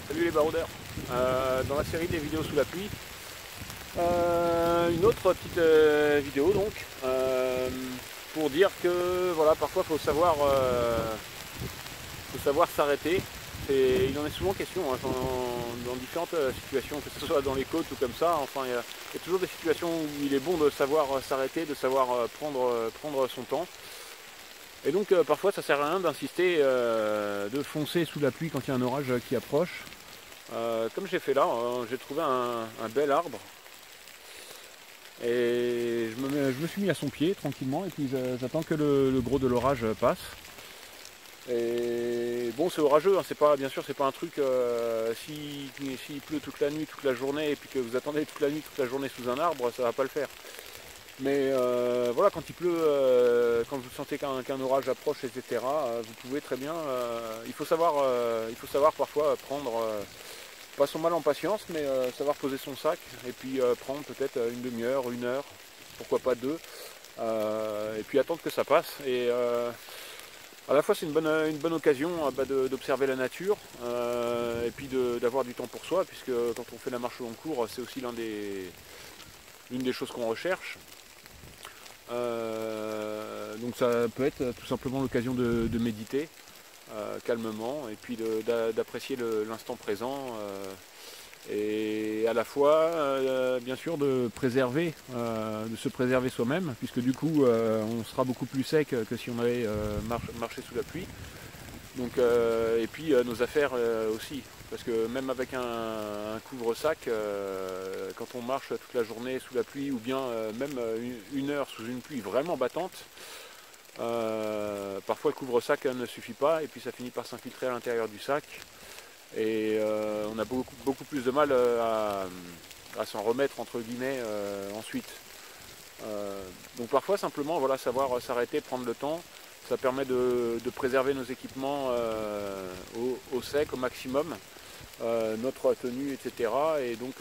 Salut les baroudeurs. Dans la série des vidéos sous la pluie, une autre petite vidéo donc pour dire que voilà, parfois il faut savoir s'arrêter. Et il en est souvent question hein, dans différentes situations, que ce soit dans les côtes ou comme ça. Enfin, il y a toujours des situations où il est bon de savoir s'arrêter, de savoir prendre son temps. Et donc parfois ça sert à rien d'insister, de foncer sous la pluie quand il y a un orage qui approche. Comme j'ai fait là, j'ai trouvé un bel arbre et je me suis mis à son pied tranquillement et puis j'attends que le gros de l'orage passe. Et bon, c'est orageux, hein, c'est pas, bien sûr c'est pas un truc, s'il pleut toute la nuit, toute la journée et puis que vous attendez toute la nuit, toute la journée sous un arbre, ça va pas le faire. Mais voilà, quand il pleut, quand vous sentez qu'un orage approche, etc., vous pouvez très bien, il faut savoir parfois prendre pas son mal en patience, mais savoir poser son sac et puis prendre peut-être une demi-heure, une heure, pourquoi pas deux, et puis attendre que ça passe. Et à la fois c'est une bonne occasion d'observer la nature et puis d'avoir du temps pour soi, puisque quand on fait la marche au long cours, c'est aussi l'une des choses qu'on recherche. Donc ça peut être tout simplement l'occasion de méditer calmement et puis d'apprécier l'instant présent et à la fois bien sûr de se préserver soi-même, puisque du coup on sera beaucoup plus sec que si on avait marché sous la pluie. Donc, et puis nos affaires aussi, parce que même avec un couvre-sac, quand on marche toute la journée sous la pluie, ou bien même une heure sous une pluie vraiment battante, parfois le couvre-sac ne suffit pas, et puis ça finit par s'infiltrer à l'intérieur du sac, et on a beaucoup plus de mal à s'en remettre entre guillemets ensuite. Donc parfois simplement voilà, savoir s'arrêter, prendre le temps. Ça permet de préserver nos équipements au sec, au maximum, notre tenue, etc. Et donc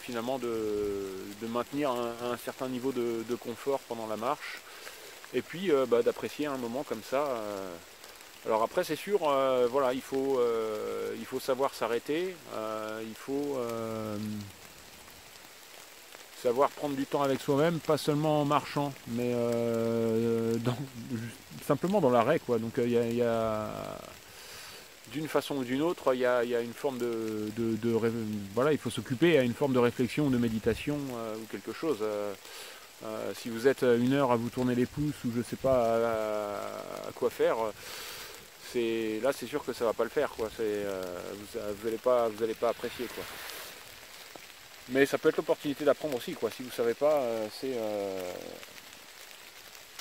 finalement de maintenir un certain niveau de confort pendant la marche. Et puis d'apprécier un moment comme ça. Alors après c'est sûr, voilà, il faut savoir s'arrêter, il faut savoir prendre du temps avec soi-même, pas seulement en marchant, mais simplement dans l'arrêt, quoi. Donc d'une façon ou d'une autre, il y a une forme voilà, il faut s'occuper à une forme de réflexion ou de méditation ou quelque chose. Si vous êtes une heure à vous tourner les pouces ou je sais pas à quoi faire, là c'est sûr que ça va pas le faire, quoi. Vous allez pas apprécier, quoi. Mais ça peut être l'opportunité d'apprendre aussi, quoi. Si vous ne savez pas,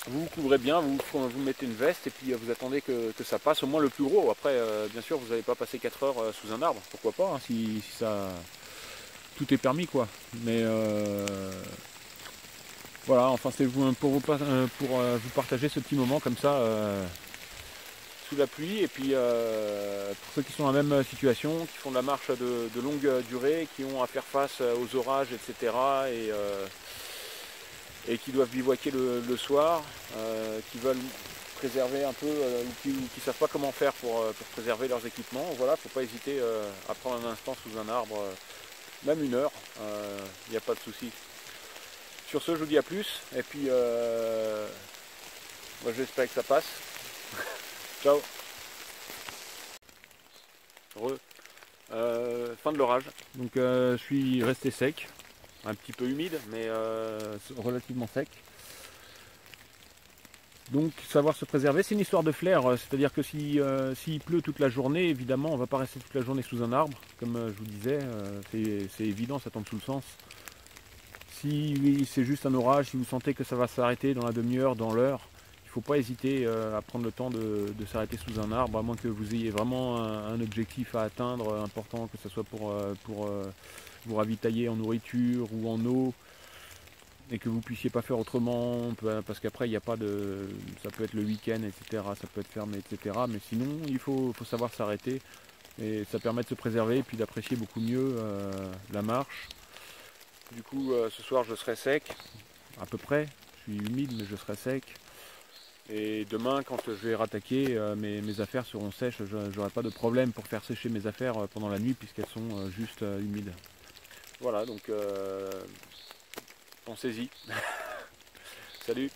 vous vous couvrez bien, vous mettez une veste et puis vous attendez que ça passe, au moins le plus gros. Après, bien sûr, vous n'allez pas passer 4 heures sous un arbre, pourquoi pas, hein, si ça... Tout est permis, quoi. Mais voilà, enfin c'est pour vous partager ce petit moment comme ça, sous la pluie, et puis pour ceux qui sont dans la même situation, qui font de la marche de longue durée, qui ont à faire face aux orages, etc. Et qui doivent bivouaquer le soir, qui veulent préserver un peu, ou qui ne savent pas comment faire pour préserver leurs équipements. Voilà, il ne faut pas hésiter à prendre un instant sous un arbre, même une heure, il n'y a pas de souci. Sur ce, je vous dis à plus, et puis moi j'espère que ça passe. Ciao. Fin de l'orage. Donc je suis resté sec, un petit peu humide, mais relativement sec. Donc savoir se préserver, c'est une histoire de flair, c'est-à-dire que s'il pleut toute la journée, évidemment on ne va pas rester toute la journée sous un arbre, comme je vous disais, c'est évident, ça tombe sous le sens. Si c'est juste un orage, si vous sentez que ça va s'arrêter dans la demi-heure, dans l'heure, il ne faut pas hésiter à prendre le temps de s'arrêter sous un arbre, à moins que vous ayez vraiment un objectif à atteindre important, que ce soit pour vous ravitailler en nourriture ou en eau, et que vous ne puissiez pas faire autrement, parce qu'après il n'y a pas de... ça peut être le week-end, etc., ça peut être fermé, etc. Mais sinon, il faut savoir s'arrêter, et ça permet de se préserver, et puis d'apprécier beaucoup mieux la marche. Du coup, ce soir je serai sec, à peu près, je suis humide mais je serai sec. Et demain, quand je vais rattaquer, mes affaires seront sèches, j'aurai pas de problème pour faire sécher mes affaires pendant la nuit puisqu'elles sont juste humides. Voilà, donc pensez-y. Salut!